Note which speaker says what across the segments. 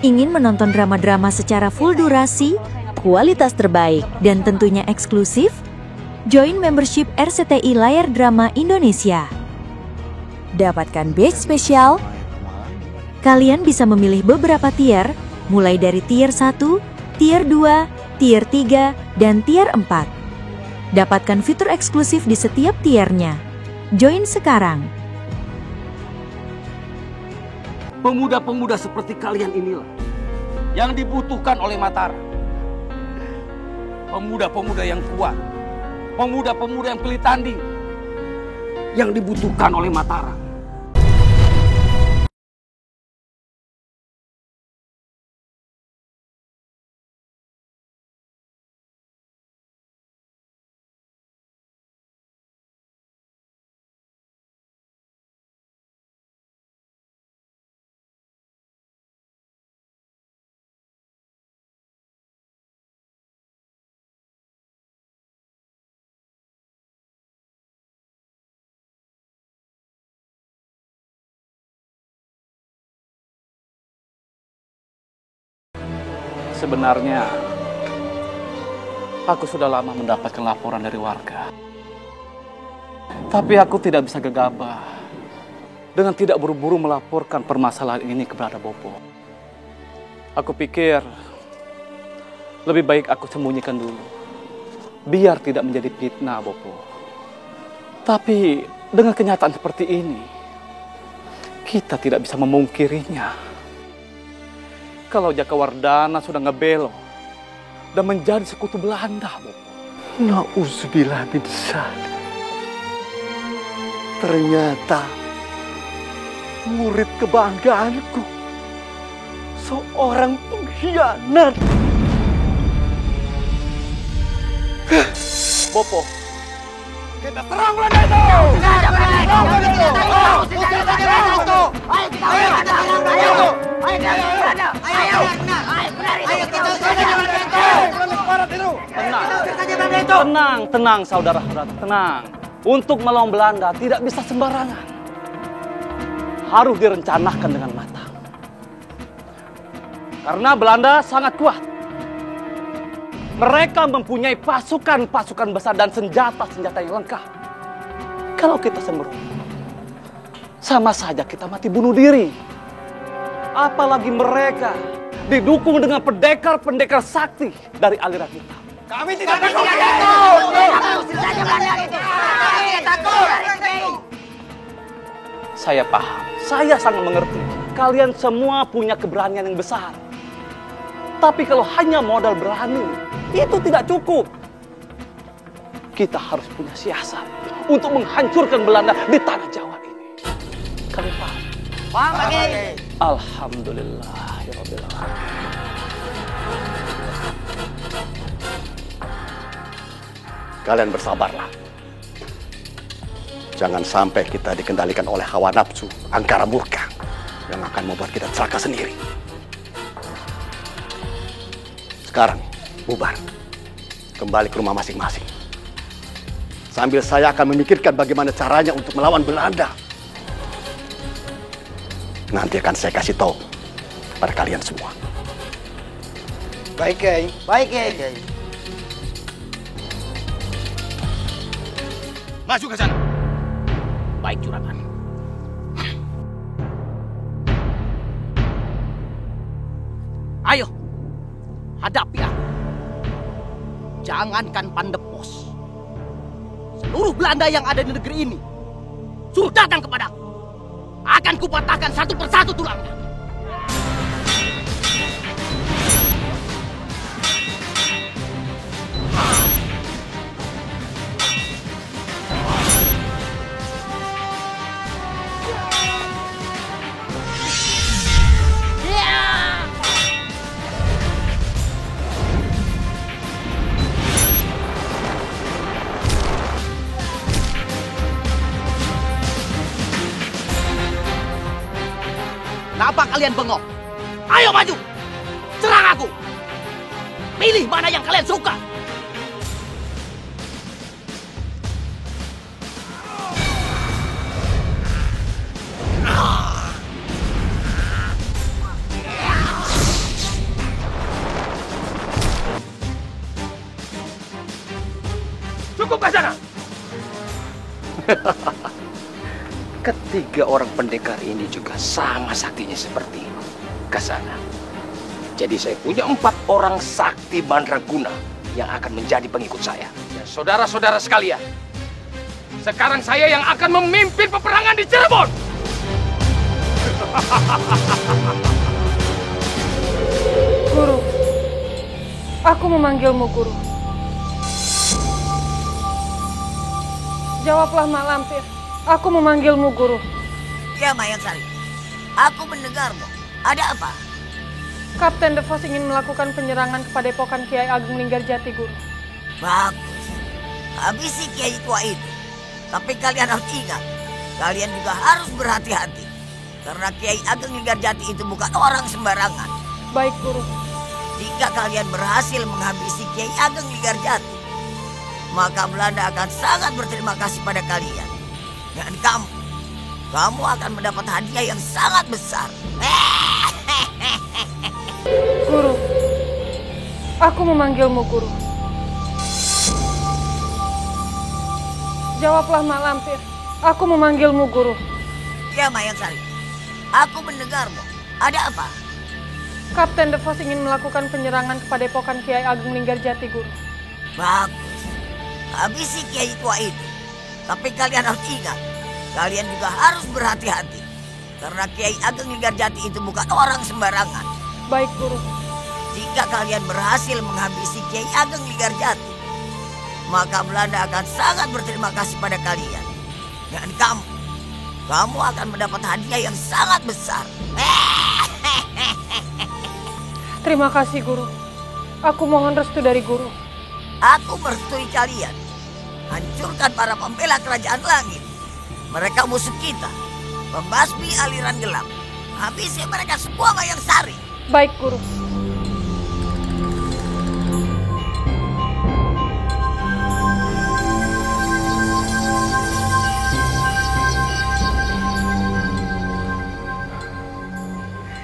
Speaker 1: Ingin menonton drama-drama secara full durasi, kualitas terbaik, dan tentunya eksklusif? Join membership RCTI Layar Drama Indonesia. Dapatkan batch spesial. Kalian bisa memilih beberapa tier, mulai dari tier 1, tier 2, tier 3, dan tier 4. Dapatkan fitur eksklusif di setiap tiernya. Join sekarang.
Speaker 2: Pemuda-pemuda seperti kalian inilah yang dibutuhkan oleh Mataram. Pemuda-pemuda yang kuat, pemuda-pemuda yang pilih tanding, yang dibutuhkan oleh Mataram. Sebenarnya, aku sudah lama mendapatkan laporan dari warga. Tapi aku tidak bisa gegabah dengan tidak buru-buru melaporkan permasalahan ini kepada Bopo. Aku pikir lebih baik aku sembunyikan dulu, biar tidak menjadi fitnah, Bopo. Tapi dengan kenyataan seperti ini, kita tidak bisa memungkirinya. Kalau Jakawardhana sudah ngebelok dan menjadi sekutu Belanda, Bopo.
Speaker 3: Nauzubillah min dzalik. Ternyata murid kebanggaanku seorang pengkhianat.
Speaker 2: Bopo, kita serang Belanda itu! Tenang saudara-saudara, tenang. Untuk melawan Belanda tidak bisa sembarangan. Harus direncanakan dengan matang. Karena Belanda sangat kuat. Mereka mempunyai pasukan-pasukan besar dan senjata-senjata yang lengkap. Kalau kita sembrono, sama saja kita mati bunuh diri. Apalagi mereka didukung dengan pendekar-pendekar sakti dari aliran hitam. Kami tidak takut. Saya paham, saya sangat mengerti. Kalian semua punya keberanian yang besar. Tapi kalau hanya modal berani, itu tidak cukup. Kita harus punya siasat untuk menghancurkan Belanda di tanah Jawa ini. Kalian paham? Paham, Pak Kiai. Alhamdulillahirabbil alamin.
Speaker 3: Kalian bersabarlah. Jangan sampai kita dikendalikan oleh hawa nafsu, angkara murka yang akan membuat kita celaka sendiri. Sekarang, bubar. Kembali ke rumah masing-masing. Sambil saya akan memikirkan bagaimana caranya untuk melawan Belanda. Nanti akan saya kasih tahu pada kalian semua.
Speaker 4: Baik, Kiai. Baik, Kiai.
Speaker 2: Maju ke sana. Baik, Juragan. Ayo, hadapi aku. Jangankan Pandepos, seluruh Belanda yang ada di negeri ini suruh datang kepadaku. Akan kupatahkan satu persatu tulangnya. Kenapa kalian bengong? Ayo maju! Serang aku! Pilih mana yang kalian suka!
Speaker 4: ke sana.
Speaker 5: Ketiga orang pendekar ini juga sama saktinya seperti ke sana. Jadi saya punya 4 orang sakti mandraguna yang akan menjadi pengikut saya.
Speaker 4: Dan saudara-saudara sekalian, sekarang saya yang akan memimpin peperangan di Cirebon.
Speaker 6: Guru, aku memanggilmu Guru. Jawablah Mak Lampir, aku memanggilmu Guru.
Speaker 7: Ya Mayangsari, aku mendengarmu. Ada apa?
Speaker 6: Kapten Devos ingin melakukan penyerangan ke Padepokan Kiai Ageng Linggarjati, Guru.
Speaker 7: Bagus, habisi Kiai tua itu. Tapi kalian harus ingat, kalian juga harus berhati-hati. Karena Kiai Ageng Linggarjati itu bukan orang sembarangan.
Speaker 6: Baik, Guru.
Speaker 7: Jika kalian berhasil menghabisi Kiai Ageng Linggarjati, maka Belanda akan sangat berterima kasih pada kalian. Dan kamu akan mendapat hadiah yang sangat besar.
Speaker 6: Guru, aku memanggilmu Guru. Jawablah Mak Lampir, aku memanggilmu Guru.
Speaker 7: Ya Mayangsari, aku mendengarmu. Ada apa?
Speaker 6: Kapten Devos ingin melakukan penyerangan ke Padepokan Kiai Ageng Linggarjati, Guru.
Speaker 7: Bagus, habisi Kiai tua itu. Tapi kalian harus ingat, kalian juga harus berhati-hati. Karena Kiai Ageng Linggarjati itu bukan orang sembarangan.
Speaker 6: Baik, Guru.
Speaker 7: Jika kalian berhasil menghabisi Kiai Ageng Linggarjati, maka Belanda akan sangat berterima kasih pada kalian. Dan kamu akan mendapat hadiah yang sangat besar.
Speaker 6: Terima kasih, Guru. Aku mohon restu dari Guru.
Speaker 7: Aku merestui kalian. Hancurkan para pembela kerajaan langit. Mereka musuh kita. Membasmi aliran gelap. Habisi mereka semua, Mayangsari.
Speaker 6: Baik, Guru.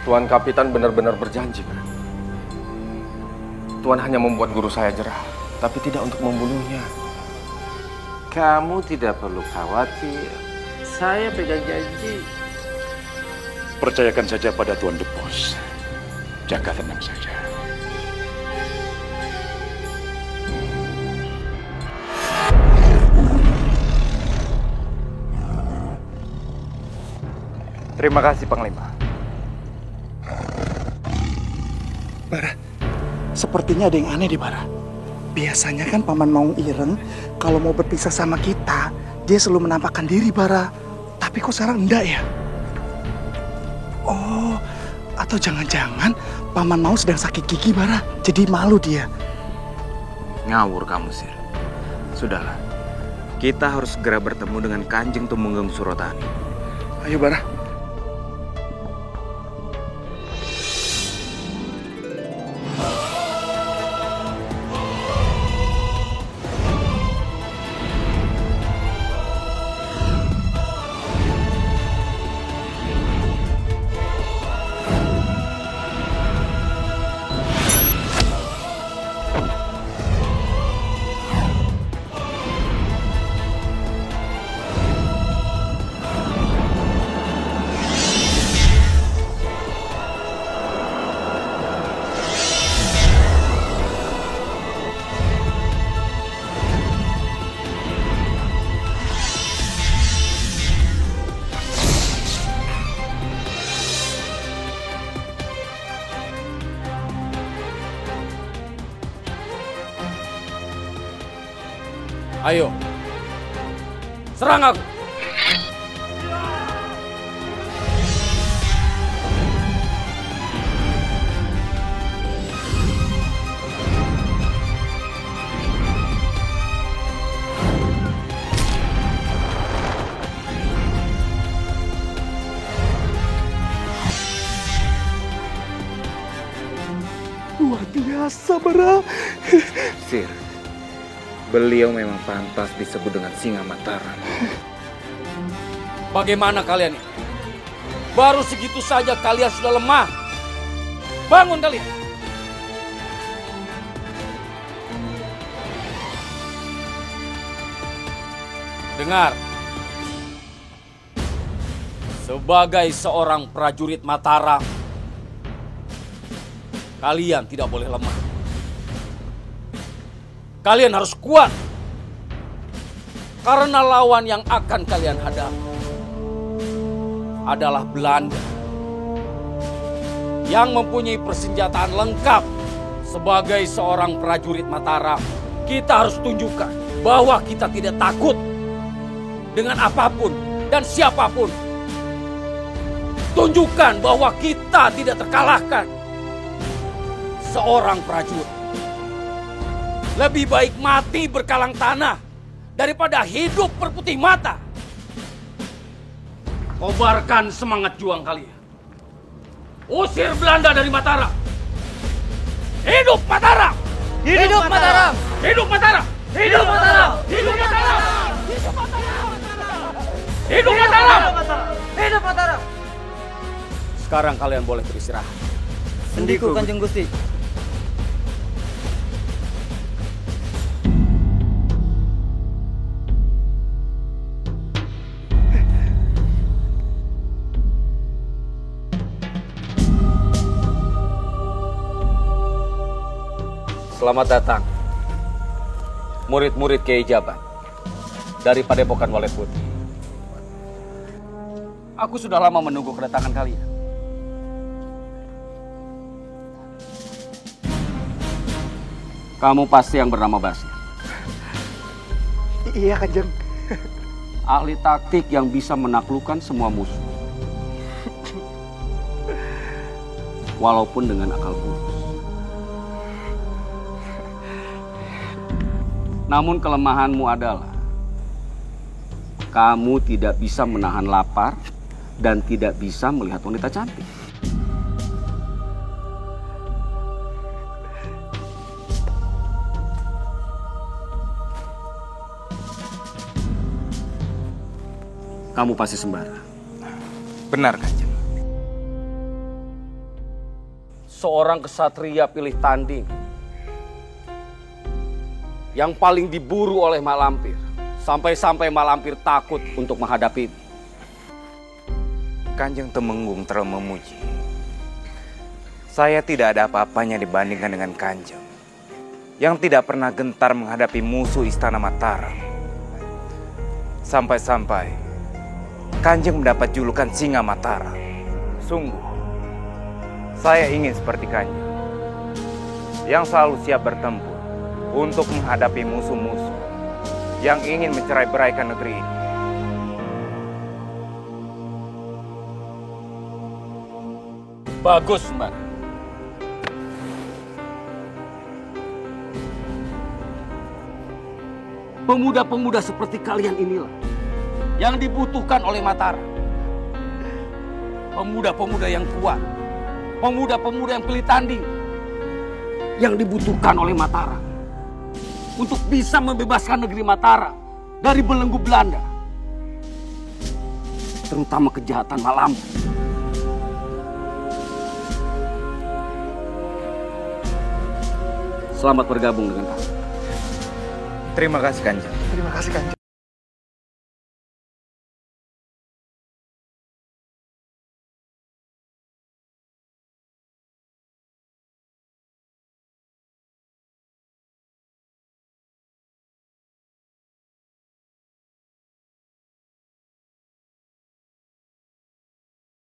Speaker 4: Tuan Kapitan benar-benar berjanji, kan? Tuan hanya membuat guru saya jerah, tapi tidak untuk membunuhnya.
Speaker 8: Kamu tidak perlu khawatir. Saya pegang janji.
Speaker 3: Percayakan saja pada Tuan Devos. Jaga tenang saja.
Speaker 8: Terima kasih, Panglima.
Speaker 9: Bara, sepertinya ada yang aneh di Bara. Biasanya kan Paman Maung Ireng kalau mau berpisah sama kita, dia selalu menampakkan diri, Bara. Tapi kok sekarang enggak ya? Oh, atau jangan-jangan Paman Maung sedang sakit gigi, Bara. Jadi malu dia.
Speaker 8: Ngawur kamu, Sir. Sudahlah, kita harus segera bertemu dengan Kanjeng Tumenggung Surotani.
Speaker 9: Ayo, Bara.
Speaker 2: Ayo, serang aku.
Speaker 9: Luar biasa, Bara.
Speaker 8: Sir, beliau memang pantas disebut dengan Singa Mataram.
Speaker 2: Bagaimana kalian ini? Baru segitu saja kalian sudah lemah. Bangun kalian.
Speaker 4: Dengar. Sebagai seorang prajurit Mataram, kalian tidak boleh lemah. Kalian harus kuat. Karena lawan yang akan kalian hadapi adalah Belanda yang mempunyai persenjataan lengkap. Sebagai seorang prajurit Mataram, kita harus tunjukkan bahwa kita tidak takut dengan apapun dan siapapun. Tunjukkan bahwa kita tidak terkalahkan. Seorang prajurit lebih baik mati berkalang tanah daripada hidup berputih mata. Kobarkan semangat juang kalian. Usir Belanda dari Mataram. Hidup Mataram!
Speaker 10: Hidup Mataram!
Speaker 4: Hidup Mataram!
Speaker 10: Hidup Mataram!
Speaker 4: Hidup Mataram! Hidup Mataram!
Speaker 10: Hidup Mataram!
Speaker 4: Sekarang kalian boleh beristirahat.
Speaker 10: Sendiku Kanjeng Gusti.
Speaker 2: Selamat datang, murid-murid Kiai Jabat dari Padepokan Walet Putih. Aku sudah lama menunggu kedatangan kalian. Kamu pasti yang bernama Basir.
Speaker 9: Iya, Kanjeng.
Speaker 2: Ahli taktik yang bisa menaklukkan semua musuh. Walaupun dengan akal bulus. Namun kelemahanmu adalah kamu tidak bisa menahan lapar dan tidak bisa melihat wanita cantik. Kamu pasti sembara.
Speaker 8: Benar, Kanjeng.
Speaker 2: Seorang kesatria pilih tanding yang paling diburu oleh Mak Lampir. Sampai-sampai Mak Lampir takut untuk menghadapi.
Speaker 8: Kanjeng Temenggung terlalu memuji. Saya tidak ada apa-apanya dibandingkan dengan Kanjeng yang tidak pernah gentar menghadapi musuh Istana Mataram. Sampai-sampai Kanjeng mendapat julukan Singa Mataram. Sungguh, saya ingin seperti Kanjeng yang selalu siap bertempur untuk menghadapi musuh-musuh yang ingin mencerai-beraikan negeri ini.
Speaker 4: Bagus, Mbak.
Speaker 2: Pemuda-pemuda seperti kalian inilah yang dibutuhkan oleh Mataram. Pemuda-pemuda yang kuat, pemuda-pemuda yang pilih tanding, yang dibutuhkan oleh Mataram untuk bisa membebaskan negeri Mataram dari belenggu Belanda, terutama kejahatan Mak Lampir. Selamat bergabung dengan kami.
Speaker 8: Terima kasih, Kanjeng.
Speaker 9: Terima kasih, Kanjeng.